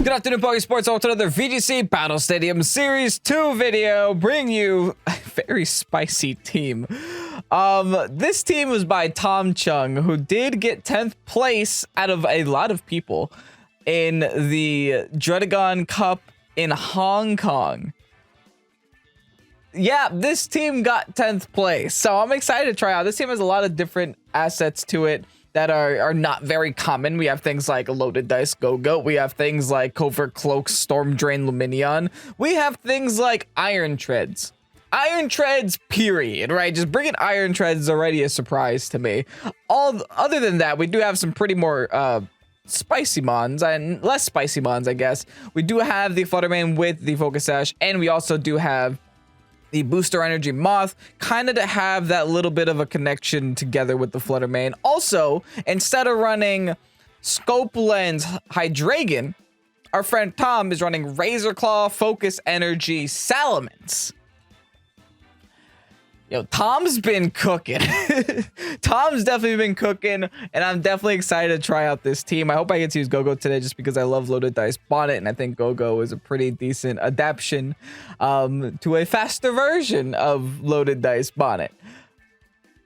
Good afternoon, Pokesports. Welcome to another VGC Battle Stadium Series 2 video. Bring you a very spicy team. This team was by Tom Chung, who did get 10th place out of a lot of people in the Dredagon Cup in Hong Kong. Yeah, this team got 10th place, so I'm excited to try out. This team has a lot of different assets to it that are not very common. We have things like Loaded Dice Gogoat. We have things like Covert Cloak, Storm Drain Luminion. We have things like Iron Treads. Iron Treads, period, right? Just bringing Iron Treads is already a surprise to me. Other than that, we do have some pretty more spicy mons and less spicy mons, I guess. We do have the Flutter Mane with the Focus Sash, and we also do have the Booster Energy Moth, kind of to have that little bit of a connection together with the Flutter Mane. Also, instead of running Scope Lens Hydreigon, our friend Tom is running Razor Claw Focus Energy Salamence. Yo, Tom's been cooking. Tom's definitely been cooking, and I'm definitely excited to try out this team. I hope I get to use Gogoat today just because I love Loaded Dice Bonnet, and I think Gogoat is a pretty decent adaptation to a faster version of Loaded Dice Bonnet.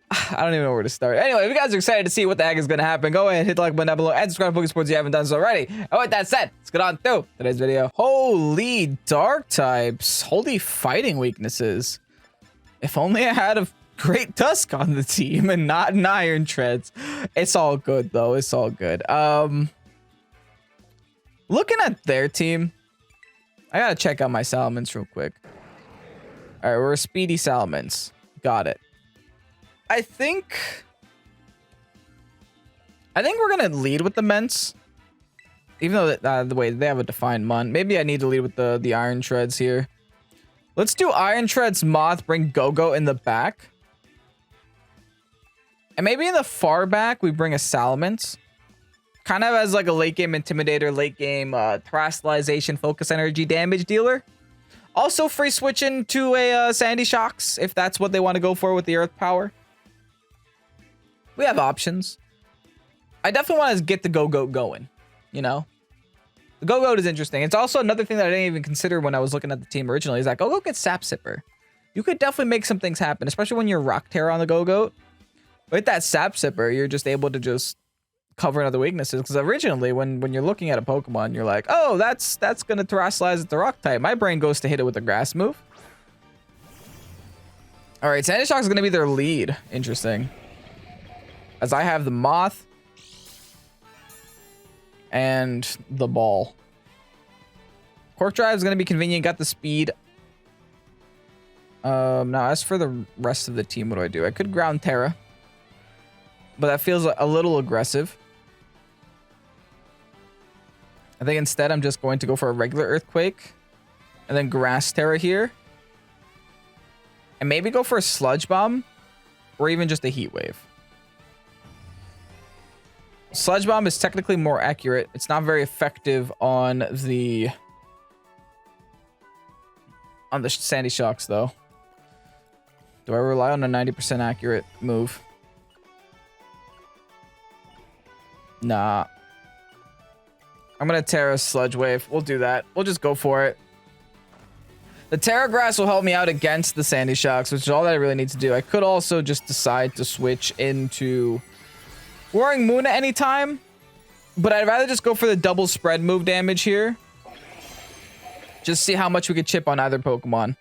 I don't even know where to start. Anyway, if you guys are excited to see what the heck is going to happen, go ahead and hit the like button down below and subscribe to Pokesports if you haven't done so already. And with that said, let's get on to today's video. Holy dark types. Holy fighting weaknesses. If only I had a Great Tusk on the team and not an Iron Treads. It's all good, though. It's all good. Looking at their team, I gotta check out my Salamence real quick. All right, we're a Speedy Salamence. Got it. I think we're gonna lead with the Ments, even though the way they have a defined mon. Maybe I need to lead with the Iron Treads here. Let's do Iron Treads Moth, bring Gogoat in the back. And maybe in the far back, we bring a Salamence. Kind of as like a late game Intimidator, late game Terastallization, Focus Energy damage dealer. Also free switching to a Sandy Shocks if that's what they want to go for with the Earth Power. We have options. I definitely want to get the Gogoat going, you know? The Gogoat is interesting. It's also another thing that I didn't even consider when I was looking at the team originally. Is that Gogoat gets Sap Sipper. You could definitely make some things happen, especially when you're Rock Terror on the Gogoat. With that Sap Sipper, you're just able to just cover other weaknesses. Because originally, when you're looking at a Pokemon, you're like, oh, that's going to Terastallize at the Rock type. My brain goes to hit it with a Grass move. All right, Sandy Shock is going to be their lead. Interesting. As I have the Moth and the Ball. Cork Drive is going to be convenient. Got the speed. Now, as for the rest of the team, what do? I could Ground Terra, but that feels a little aggressive. I think instead I'm just going to go for a regular Earthquake and then Grass Terra here. And maybe go for a Sludge Bomb or even just a Heat Wave. Sludge Bomb is technically more accurate. It's not very effective on the Sandy Shocks, though. Do I rely on a 90% accurate move? Nah. I'm going to Terra Sludge Wave. We'll do that. We'll just go for it. The Terra Grass will help me out against the Sandy Shocks, which is all that I really need to do. I could also just decide to switch into Roaring Moon at any time, but I'd rather just go for the double spread move damage here. Just see how much we could chip on either Pokemon.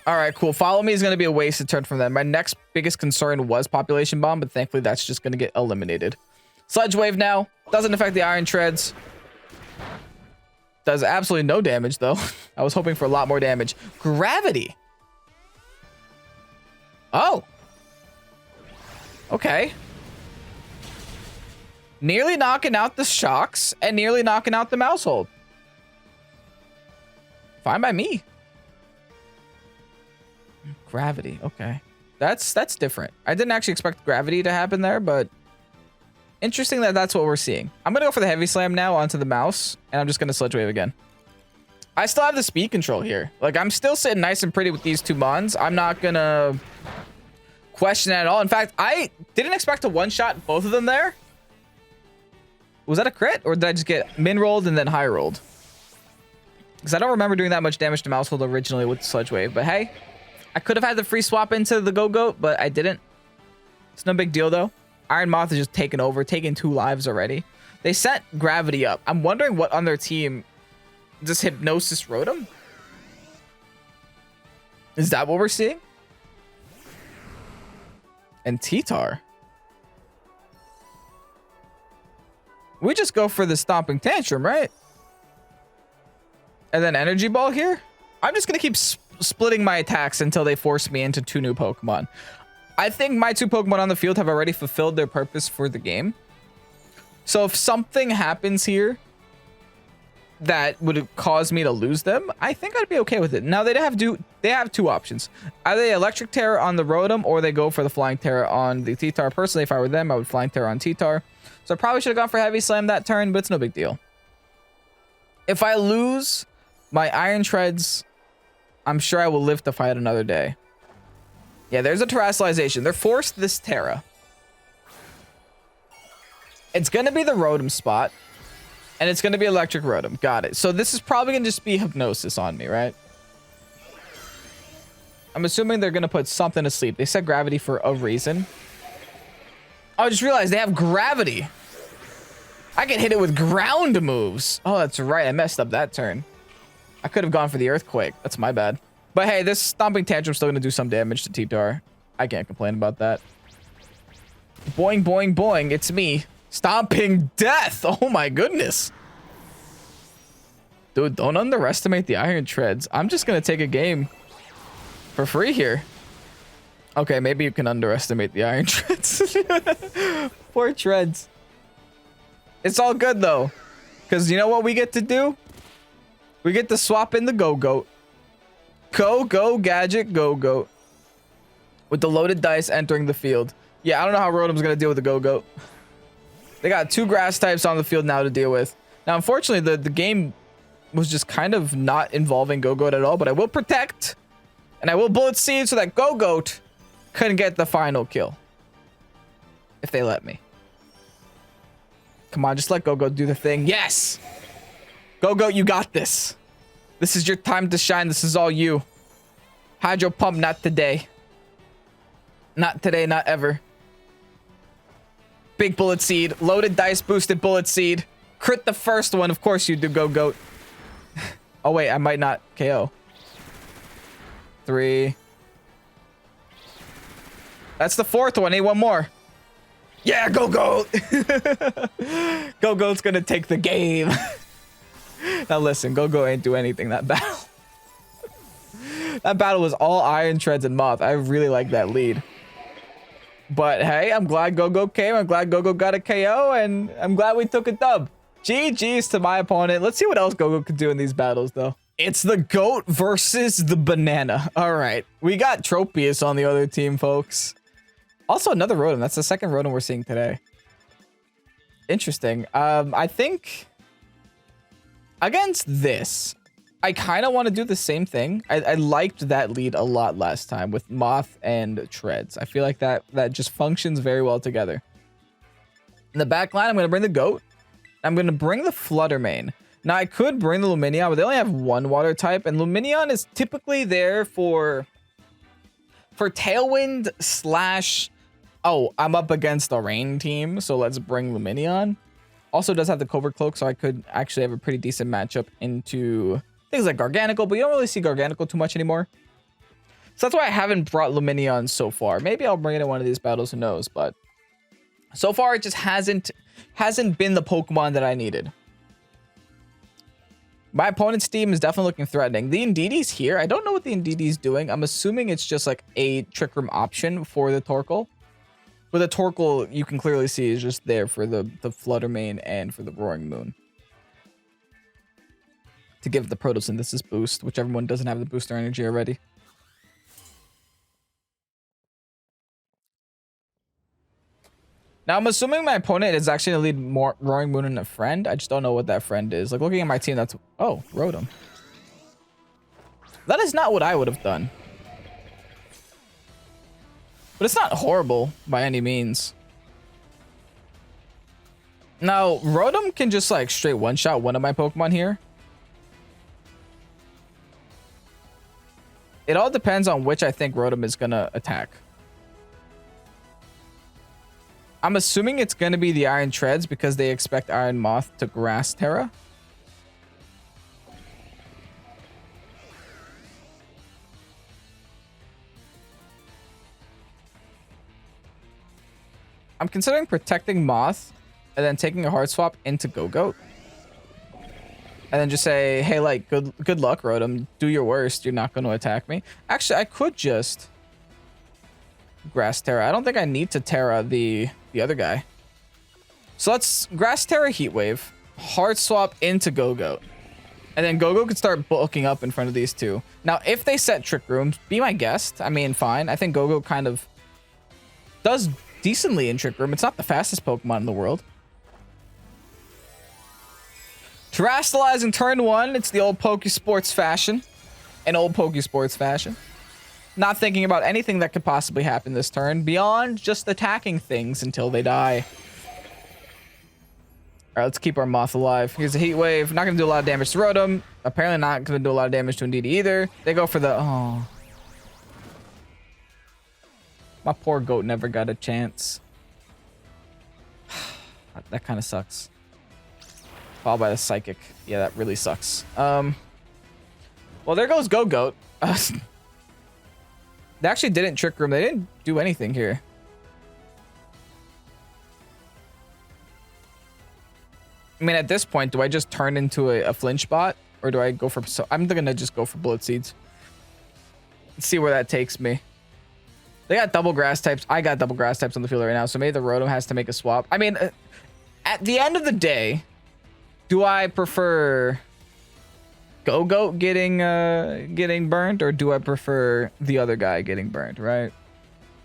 All right, cool. Follow Me is going to be a wasted turn from them. My next biggest concern was Population Bomb, but thankfully that's just going to get eliminated. Sludge Wave now. Doesn't affect the Iron Treads. Does absolutely no damage, though. I was hoping for a lot more damage. Gravity. Oh. Okay. Nearly knocking out the Shocks and nearly knocking out the Mousehold. Fine by me. Gravity. Okay. That's different. I didn't actually expect Gravity to happen there, but interesting that that's what we're seeing. I'm going to go for the Heavy Slam now onto the Mouse, and I'm just going to Sludge Wave again. I still have the speed control here. Like, I'm still sitting nice and pretty with these two Mons. I'm not going to question that at all. In fact, I didn't expect to one-shot both of them there. Was that a crit? Or did I just get min rolled and then high rolled? Because I don't remember doing that much damage to Mousehold originally with Sludge Wave. But hey, I could have had the free swap into the Gogoat, but I didn't. It's no big deal though. Iron Moth is just taking over, taking 2 lives already. They set Gravity up. I'm wondering what on their team just Hypnosis Rotom? Is that what we're seeing? And T-Tar. We just go for the Stomping Tantrum, right? And then Energy Ball here? I'm just going to keep splitting my attacks until they force me into 2 new Pokemon. I think my 2 Pokemon on the field have already fulfilled their purpose for the game. So if something happens here that would cause me to lose them, I think I'd be okay with it. Now they have 2 options. Either they Electric Terror on the Rotom or they go for the Flying Terror on the T-Tar. Personally, if I were them, I would Flying Terror on T-Tar. So I probably should have gone for Heavy Slam that turn, but it's no big deal. If I lose my Iron Treads, I'm sure I will live to fight another day. Yeah, there's a Terastallization. They're forced this Terra. It's going to be the Rotom spot. And it's going to be Electric Rotom. Got it. So this is probably going to just be Hypnosis on me, right? I'm assuming they're going to put something to sleep. They said Gravity for a reason. Oh, I just realized they have Gravity. I can hit it with ground moves. Oh, that's right. I messed up that turn. I could have gone for the Earthquake. That's my bad. But hey, this Stomping Tantrum's still going to do some damage to T-Tar. I can't complain about that. Boing, boing, boing. It's me. Stomping Death. Oh my goodness. Dude, don't underestimate the Iron Treads. I'm just going to take a game for free here. Okay, maybe you can underestimate the Iron Treads. Poor Treads. It's all good though. Because you know what we get to do? We get to swap in the Gogoat. Go Gadget Gogoat. With the loaded dice entering the field. Yeah, I don't know how Rotom's going to deal with the Gogoat. They got 2 grass types on the field now to deal with. Now, unfortunately, the game was just kind of not involving Gogoat at all. But I will protect. And I will Bullet Seed so that Gogoat couldn't get the final kill. If they let me. Come on, just let Gogoat do the thing. Yes! Gogoat, you got this. This is your time to shine. This is all you. Hydro Pump, not today. Not today, not ever. Big Bullet Seed. Loaded dice, boosted Bullet Seed. Crit the first one. Of course you do, Gogoat. Oh, wait. I might not KO. 3. That's the 4th one. Need one more. Yeah, Gogoat. Gogoat's gonna take the game. Now listen, Gogoat ain't do anything that battle. That battle was all Iron Treads and Moth. I really like that lead. But hey, I'm glad Gogoat came. I'm glad Gogoat got a KO, and I'm glad we took a dub. GG's to my opponent. Let's see what else Gogoat could do in these battles, though. It's the goat versus the banana. All right, we got Tropius on the other team, folks. Also, another Rotom. That's the second Rotom we're seeing today. Interesting. I think against this, I kind of want to do the same thing. I liked that lead a lot last time with Moth and Treads. I feel like that just functions very well together. In the back line, I'm going to bring the Goat. I'm going to bring the Flutter Mane. Now, I could bring the Lumineon, but they only have 1 water type. And Lumineon is typically there for Tailwind / oh, I'm up against a rain team, so let's bring Lumineon. Also does have the Covert Cloak, so I could actually have a pretty decent matchup into things like Garganacl, but you don't really see Garganacl too much anymore. So that's why I haven't brought Lumineon so far. Maybe I'll bring it in one of these battles, who knows, but so far it just hasn't been the Pokemon that I needed. My opponent's team is definitely looking threatening. The Indeedee's here. I don't know what the Indeedee's doing. I'm assuming it's just like a Trick Room option for the Torkoal. But the Torkoal, you can clearly see, is just there for the Flutter Mane and for the Roaring Moon. To give the Photosynthesis boost, whichever one doesn't have the booster energy already. Now, I'm assuming my opponent is actually going to lead more Roaring Moon and a friend. I just don't know what that friend is. Like, looking at my team, that's... Oh, Rotom. That is not what I would have done. But it's not horrible by any means. Now, Rotom can just like straight one-shot one of my Pokemon here. It all depends on which I think Rotom is gonna attack. I'm assuming it's gonna be the Iron Treads because they expect Iron Moth to Grass Terra. I'm considering protecting Moth and then taking a hard swap into Gogoat. And then just say, hey, like, good luck, Rotom. Do your worst. You're not going to attack me. Actually, I could just Grass Terra. I don't think I need to Terra the other guy. So let's Grass Terra Heat Wave, hard swap into Gogoat. And then Gogoat could start bulking up in front of these two. Now, if they set Trick Room, be my guest. I mean, fine. I think Gogoat kind of does decently in Trick Room. It's not the fastest Pokemon in the world. Terrastalize in turn 1. It's the old Pokesports fashion. An old Pokesports fashion. Not thinking about anything that could possibly happen this turn beyond just attacking things until they die. All right, let's keep our Moth alive. Here's a Heat Wave. Not going to do a lot of damage to Rotom. Apparently not going to do a lot of damage to Indeedee either. They go for the... Oh. My poor goat never got a chance. That kind of sucks. Followed by the Psychic. Yeah, that really sucks. Well, there goes Gogoat. They actually didn't Trick Room. They didn't do anything here. I mean, at this point, do I just turn into a flinch bot? Or do I go for... So I'm going to just go for Bullet Seeds. Let's see where that takes me. They got double grass types. I got double grass types on the field right now, so maybe the Rotom has to make a swap. I mean, at the end of the day, do I prefer Gogoat getting burned, or do I prefer the other guy getting burned, right?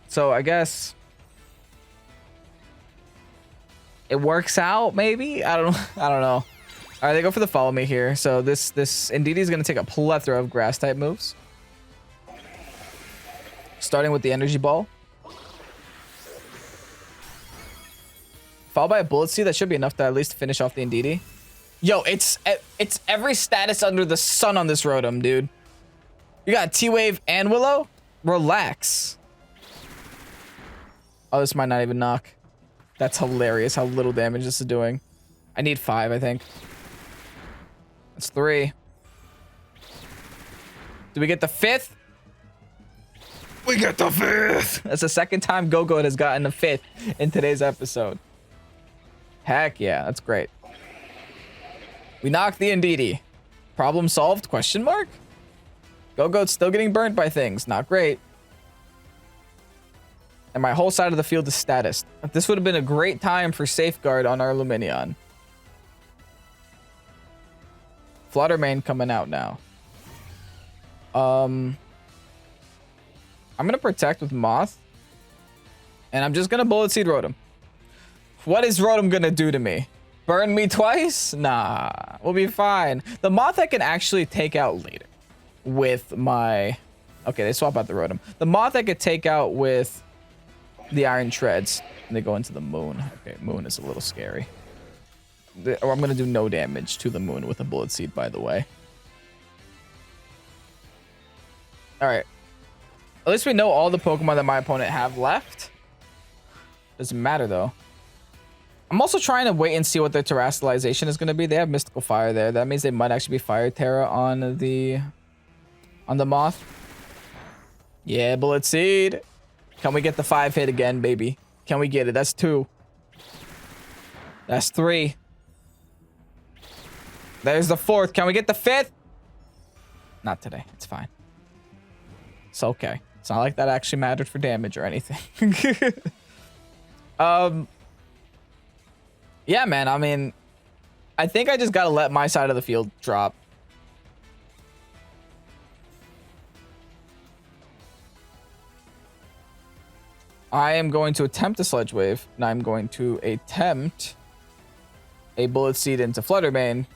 So I guess it works out, maybe? I don't know. All right, they go for the Follow Me here. So this Indeedee is going to take a plethora of grass type moves. Starting with the Energy Ball. Followed by a Bullet Seed. That should be enough to at least finish off the Indeedee. Yo, it's every status under the sun on this Rotom, dude. You got T-Wave and Willow? Relax. Oh, this might not even knock. That's hilarious how little damage this is doing. I need 5, I think. That's 3. Do we get the 5th? We get the 5th! That's the second time Gogoat has gotten a 5th in today's episode. Heck yeah, that's great. We knocked the Indeedee. Problem solved? Question mark? Gogoat's still getting burnt by things. Not great. And my whole side of the field is status. This would have been a great time for Safeguard on our Lumineon. Flutter Mane coming out now. I'm going to protect with Moth. And I'm just going to Bullet Seed Rotom. What is Rotom going to do to me? Burn me twice? Nah, we'll be fine. The Moth I can actually take out later with my... Okay, they swap out the Rotom. The Moth I could take out with the Iron Treads. And they go into the Moon. Okay, Moon is a little scary. Or I'm going to do no damage to the Moon with a Bullet Seed, by the way. Alright. At least we know all the Pokemon that my opponent have left. Doesn't matter, though. I'm also trying to wait and see what their Terrastalization is going to be. They have Mystical Fire there. That means they might actually be Fire Terra on the Moth. Yeah, Bullet Seed. Can we get the 5 hit again, baby? Can we get it? That's 2. That's 3. There's the 4th. Can we get the 5th? Not today. It's fine. It's okay. It's not like that actually mattered for damage or anything. Yeah, man. I mean, I think I just got to let my side of the field drop. I am going to attempt a Sludge Wave, and I'm going to attempt a Bullet Seed into Flutter Mane.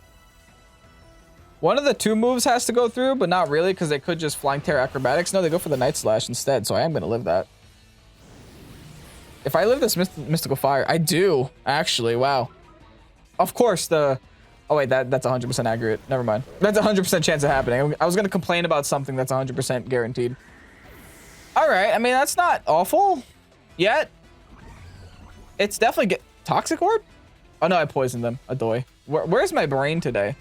One of the 2 moves has to go through, but not really, because they could just Flying Terror Acrobatics. No, they go for the Night Slash instead, so I am going to live that. If I live this Mystical Fire, I do, actually, wow. Of course, the... Oh, wait, that's 100% accurate. Never mind. That's 100% chance of happening. I was going to complain about something that's 100% guaranteed. All right. I mean, that's not awful yet. It's definitely... Toxic Orb? Oh, no, I poisoned them. Adoy. Where's my brain today?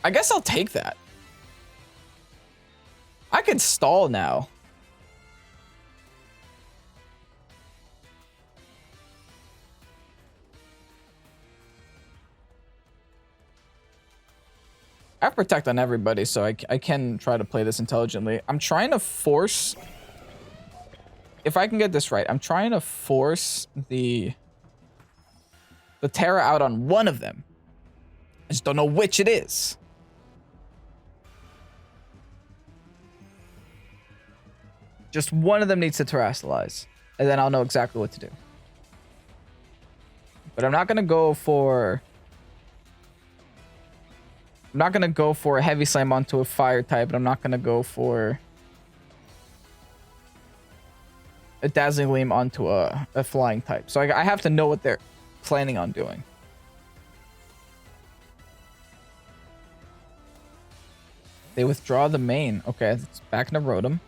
I guess I'll take that. I could stall now. I have Protect on everybody, so I can try to play this intelligently. I'm trying to force... If I can get this right, I'm trying to force the Terra out on one of them. I just don't know which it is. Just one of them needs to terrestrialize, and then I'll know exactly what to do. But I'm not going to go for... I'm not going to go for a Heavy Slam onto a fire type, and I'm not going to go for a Dazzling Gleam onto a flying type. So I have to know what they're planning on doing. They withdraw the main. Okay, it's back in the Rotom.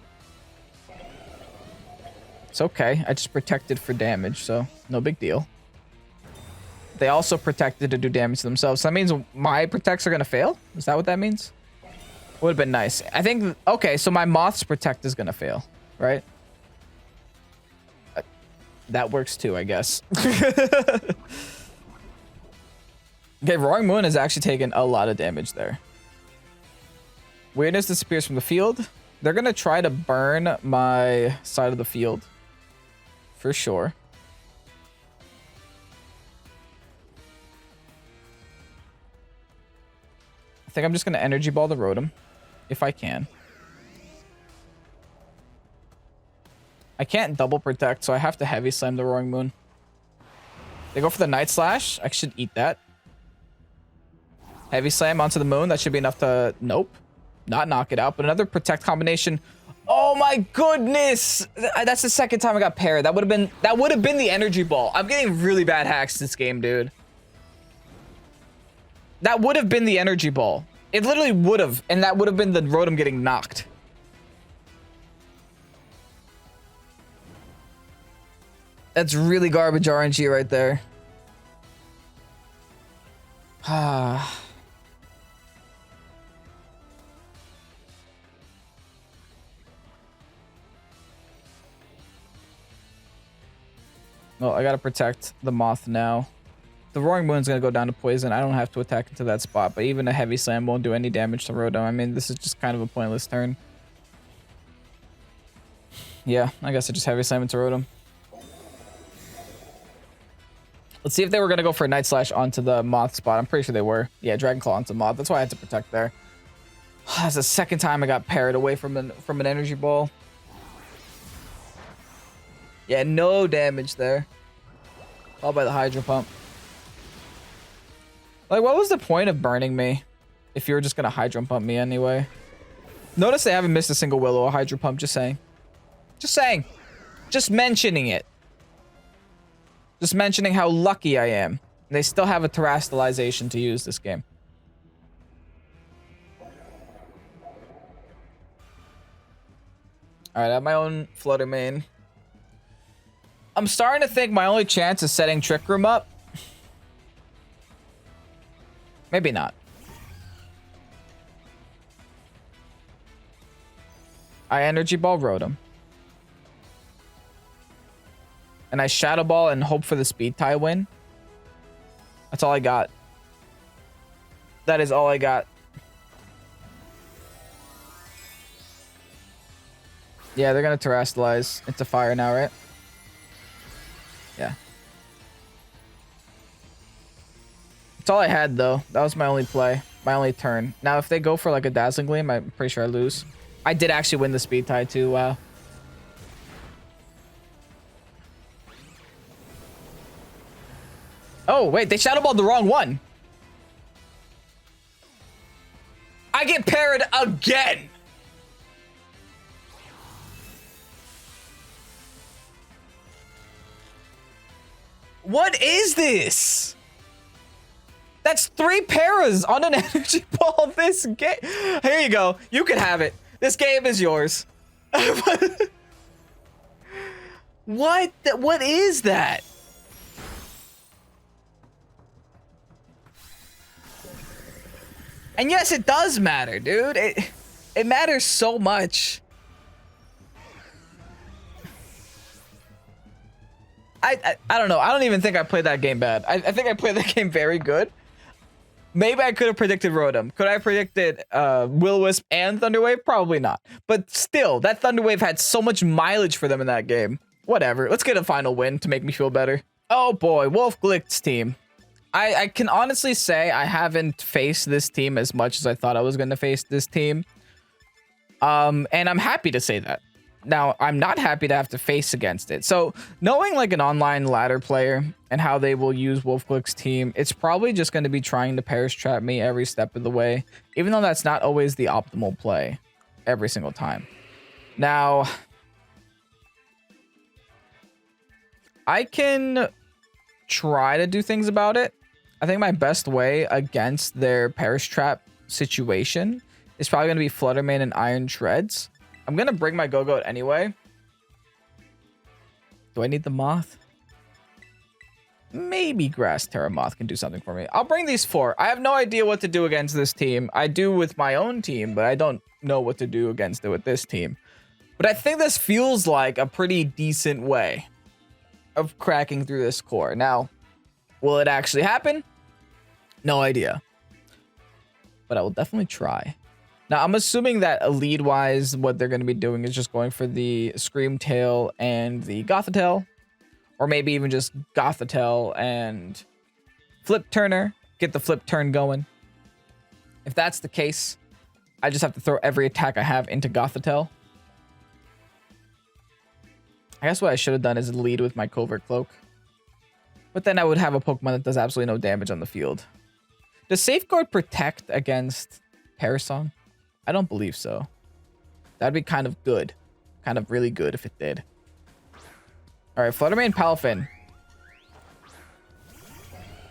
It's okay. I just protected for damage, so no big deal. They also protected to do damage to themselves. So that means my protects are going to fail? Is that what that means? Would have been nice. I think... Okay, so my Moth's protect is going to fail, right? That works too, I guess. Okay, Roaring Moon has actually taken a lot of damage there. Weirdness disappears from the field. They're going to try to burn my side of the field. For sure. I think I'm just going to Energy Ball the Rotom. If I can. I can't double protect, so I have to Heavy Slam the Roaring Moon. They go for the Night Slash. I should eat that. Heavy Slam onto the Moon. That should be enough to... Nope. Not knock it out, but another Protect combination. Oh my goodness! That's the second time I got paired. That would have been the Energy Ball. I'm getting really bad hacks this game, dude. That would have been the Energy Ball. It literally would have, and that would have been the Rotom getting knocked. That's really garbage RNG right there. Ah. Well, I gotta protect the Moth now. The Roaring Moon's gonna go down to poison. I don't have to attack into that spot, but even a Heavy Slam won't do any damage to Rotom. I mean, this is just kind of a pointless turn. Yeah, I guess I just Heavy Slam into Rotom. Let's see if they were gonna go for a Night Slash onto the Moth spot. I'm pretty sure they were. Yeah, Dragon Claw onto Moth. That's why I had to protect there. That's the second time I got parried away from an Energy Ball. Yeah, no damage there. All by the Hydro Pump. Like, what was the point of burning me if you were just going to Hydro Pump me anyway? Notice they haven't missed a single Willow or Hydro Pump. Just saying. Just saying. Just mentioning it. Just mentioning how lucky I am. They still have a Terastallization to use this game. Alright, I have my own Flutter Mane. I'm starting to think my only chance is setting Trick Room up. Maybe not. I Energy Ball Rotom. And I Shadow Ball and hope for the Speed tie win. That's all I got. That is all I got. Yeah, they're going to Terastallize into fire now, right? Yeah. That's all I had, though. That was my only play. My only turn. Now, if they go for, like, a Dazzling Gleam, I'm pretty sure I lose. I did actually win the Speed tie, too. Wow. Oh, wait. They Shadow Balled the wrong one. I get parried again. What is this? That's 3 paras on an energy ball this game. Here you go. You can have it. This game is yours. What? What is that? And yes, it does matter, dude. It matters so much. I don't know. I don't even think I played that game bad. I think I played that game very good. Maybe I could have predicted Rotom. Could I have predicted Will-O-Wisp and Thunderwave? Probably not. But still, that Thunderwave had so much mileage for them in that game. Whatever. Let's get a final win to make me feel better. Oh boy, Wolf Glick's team. I can honestly say I haven't faced this team as much as I thought I was going to face this team. And I'm happy to say that. Now, I'm not happy to have to face against it. So, knowing like an online ladder player and how they will use Wolf Glick's team, it's probably just going to be trying to Perish Trap me every step of the way, even though that's not always the optimal play every single time. Now, I can try to do things about it. I think my best way against their Perish Trap situation is probably going to be Flutter Mane and Iron Shreds. I'm going to bring my Gogoat anyway. Do I need the Moth? Maybe Grass Terra Moth can do something for me. I'll bring these 4. I have no idea what to do against this team. I do with my own team, but I don't know what to do against it with this team. But I think this feels like a pretty decent way of cracking through this core. Now, will it actually happen? No idea. But I will definitely try. Now, I'm assuming that lead-wise, what they're going to be doing is just going for the Scream Tail and the Gothitelle. Or maybe even just Gothitelle and Flip Turner. Get the Flip Turn going. If that's the case, I just have to throw every attack I have into Gothitelle. I guess what I should have done is lead with my Covert Cloak. But then I would have a Pokemon that does absolutely no damage on the field. Does Safeguard protect against Parasong? I don't believe so. That'd be kind of good. Kind of really good if it did. Alright, Flutter Mane, Palafin.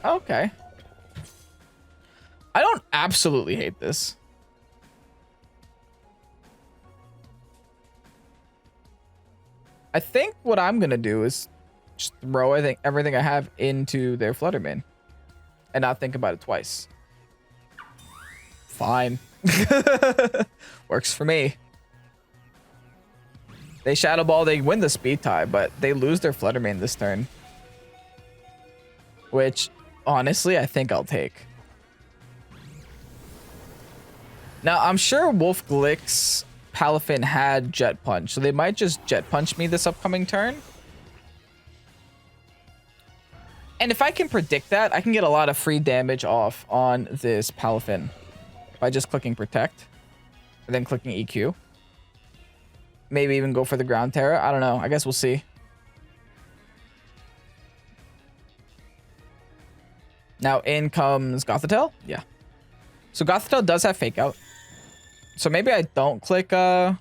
Okay. I don't absolutely hate this. I think what I'm going to do is just throw everything I have into their Flutter Mane. And not think about it twice. Fine. Works for me. They Shadow Ball, they win the speed tie, but they lose their Flutter Mane this turn. Which, honestly, I think I'll take. Now, I'm sure Wolf Glick's Palafin had Jet Punch, so they might just Jet Punch me this upcoming turn. And if I can predict that, I can get a lot of free damage off on this Palafin by just clicking Protect and then clicking EQ. Maybe even go for the Ground Terra. I don't know. I guess we'll see. Now in comes Gothitelle. Yeah. So Gothitelle does have Fake Out. So maybe I don't click Terra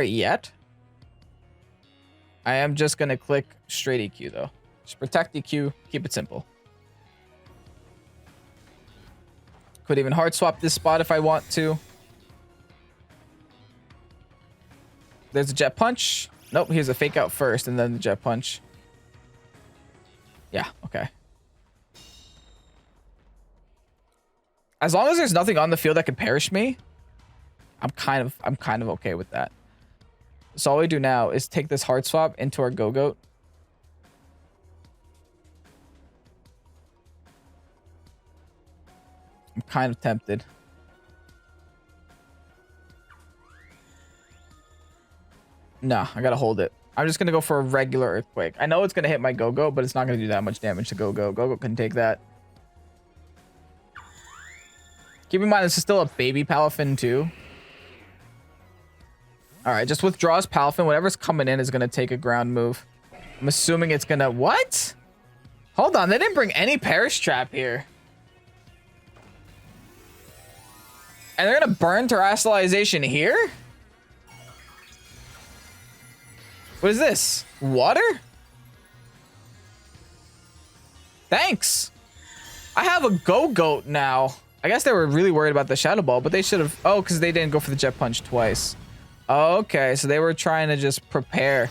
yet. I am just going to click straight EQ though. Just protect EQ. Keep it simple. Could even hard swap this spot if I want to. There's a Jet Punch. Nope, here's a Fake Out first and then the Jet Punch. Yeah, okay. As long as there's nothing on the field that can perish me, I'm kind of okay with that. So all we do now is take this hard swap into our Gogoat. I'm kind of tempted. Nah, I gotta hold it. I'm just gonna go for a regular Earthquake. I know it's gonna hit my Gogoat, but it's not gonna do that much damage to Gogoat. Gogoat can take that. Keep in mind, this is still a baby Palafin too. Alright, just withdraws Palafin. Whatever's coming in is gonna take a ground move. I'm assuming it's gonna... What? Hold on, they didn't bring any Perish Trap here. And they're gonna burn Terastallization here? What is this? Water? Thanks. I have a Gogoat now. I guess they were really worried about the Shadow Ball, but they should have... Oh, because they didn't go for the Jet Punch twice. Okay, so they were trying to just prepare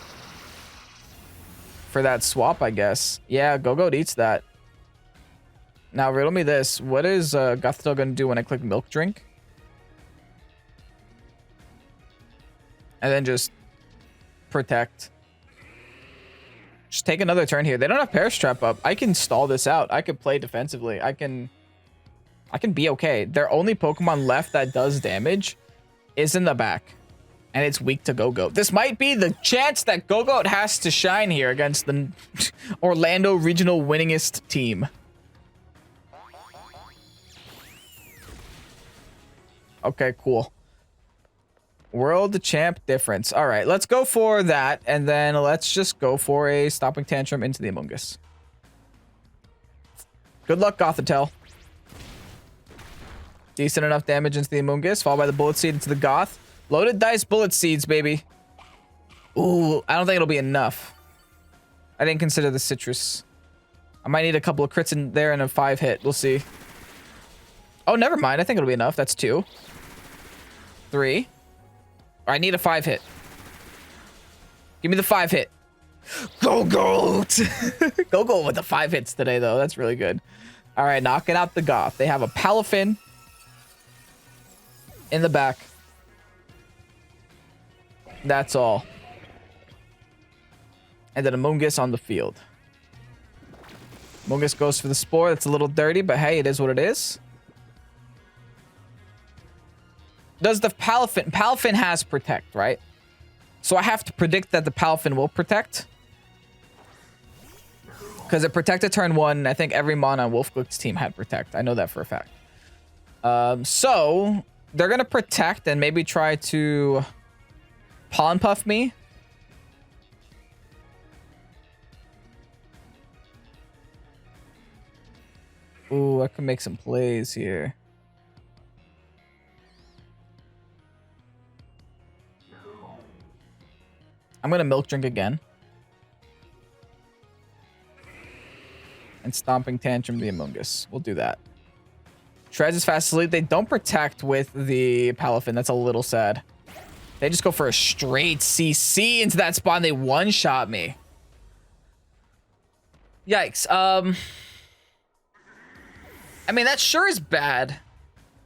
for that swap, I guess. Yeah, Gogoat eats that. Now, riddle me this. What is Gothitelle going to do when I click Milk Drink? And then just protect. Just take another turn here. They don't have Perish Trap up. I can stall this out. I could play defensively. I can be okay. Their only Pokemon left that does damage is in the back. And it's weak to Gogoat. This might be the chance that Gogoat has to shine here against the Orlando Regional winningest team. Okay, cool. World champ difference. All right, let's go for that. And then let's just go for a Stomping Tantrum into the Amoonguss. Good luck, Gothitelle. Decent enough damage into the Amoonguss, followed by the Bullet Seed into the Goth. Loaded dice Bullet Seeds, baby. Ooh, I don't think it'll be enough. I didn't consider the Citrus. I might need a couple of crits in there and a 5-hit. We'll see. Oh, never mind. I think it'll be enough. That's 2. 3. I need a 5-hit. Give me the 5-hit. Gogoat! Gogoat with the 5 hits today, though. That's really good. All right, knocking out the Goth. They have a Palafin in the back. That's all. And then Amoonguss on the field. Amoonguss goes for the Spore. That's a little dirty, but hey, it is what it is. Does the Palafin... Palafin has Protect, right? So I have to predict that the Palafin will Protect. Because it protected turn 1, and I think every Mon on Wolfcook's team had Protect. I know that for a fact. So, they're going to Protect and maybe try to Pollen Puff me. Ooh, I can make some plays here. I'm going to Milk Drink again. And Stomping Tantrum the Amoonguss. We'll do that. Treads is fast asleep. They don't Protect with the Palafin. That's a little sad. They just go for a straight CC into that spot and they one-shot me. Yikes. I mean, that sure is bad.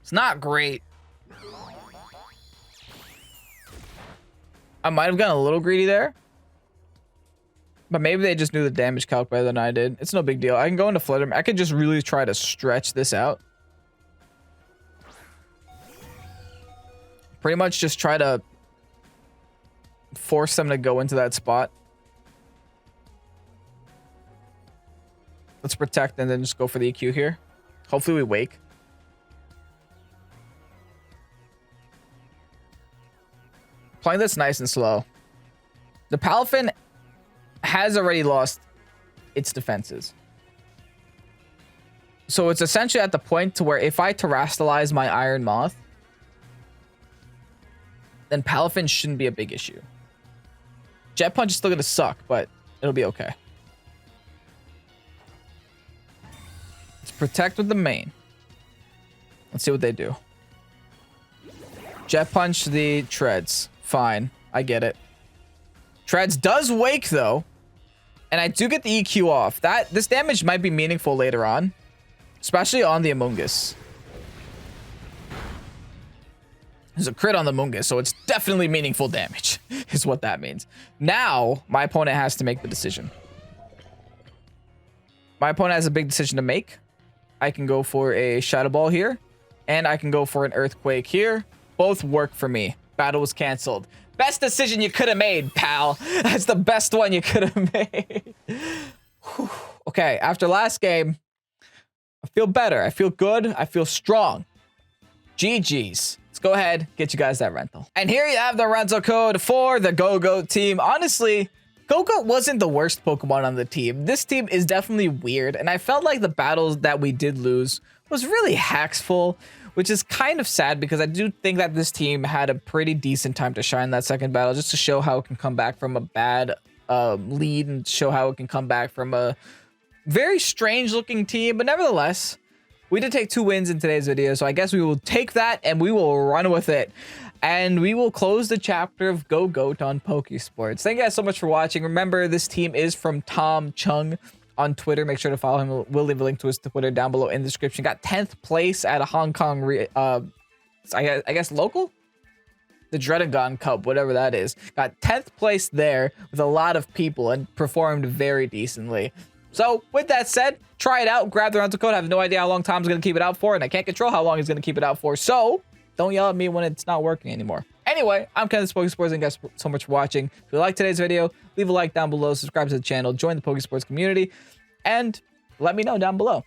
It's not great. I might have gotten a little greedy there. But maybe they just knew the damage calc better than I did. It's no big deal. I can go into Flutter Mane. I could just really try to stretch this out. Pretty much just try to force them to go into that spot. Let's Protect and then just go for the EQ here. Hopefully we wake. Playing this nice and slow. The Palafin has already lost its defenses. So it's essentially at the point to where if I Terrastalize my Iron Moth, then Palafin shouldn't be a big issue. Jet Punch is still going to suck, but it'll be okay. Let's Protect with the main. Let's see what they do. Jet Punch the Treads. Fine. I get it. Treads does wake, though. And I do get the EQ off. This damage might be meaningful later on. Especially on the Amoonguss. There's a crit on the Amoonguss, so it's definitely meaningful damage. Is what that means. Now, my opponent has to make the decision. My opponent has a big decision to make. I can go for a Shadow Ball here. And I can go for an Earthquake here. Both work for me. Battle was canceled. Best decision you could have made, pal. That's the best one you could have made. Okay, after last game, I feel better. I feel good. I feel strong. GG's. Let's go ahead, get you guys that rental. And here you have the rental code for the Gogoat team. Honestly, Gogoat wasn't the worst Pokemon on the team. This team is definitely weird, and I felt like the battles that we did lose was really hacksful, which is kind of sad because I do think that this team had a pretty decent time to shine that second battle just to show how it can come back from a bad lead and show how it can come back from a very strange looking team. But nevertheless, we did take 2 wins in today's video, so I guess we will take that and we will run with it. And we will close the chapter of Gogoat on Pokesports. Thank you guys so much for watching. Remember, this team is from Tom Chung on Twitter. Make sure to follow him. We'll leave a link to his Twitter down below in the description. Got 10th place at a Hong Kong, I guess local? The Dredagon Cup, whatever that is. Got 10th place there with a lot of people and performed very decently. So with that said, try it out. Grab the rental code. I have no idea how long Tom's going to keep it out for, and I can't control how long he's going to keep it out for. So don't yell at me when it's not working anymore. Anyway, I'm Ken, Pokesports. Thank you guys so much for watching. If you like today's video, leave a like down below, subscribe to the channel, join the Pokesports community, and let me know down below.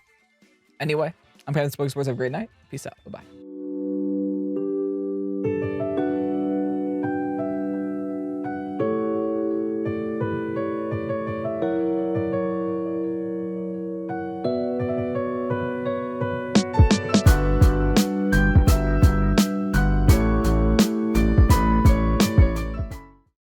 Anyway, I'm Ken, Pokesports. Have a great night. Peace out. Bye-bye.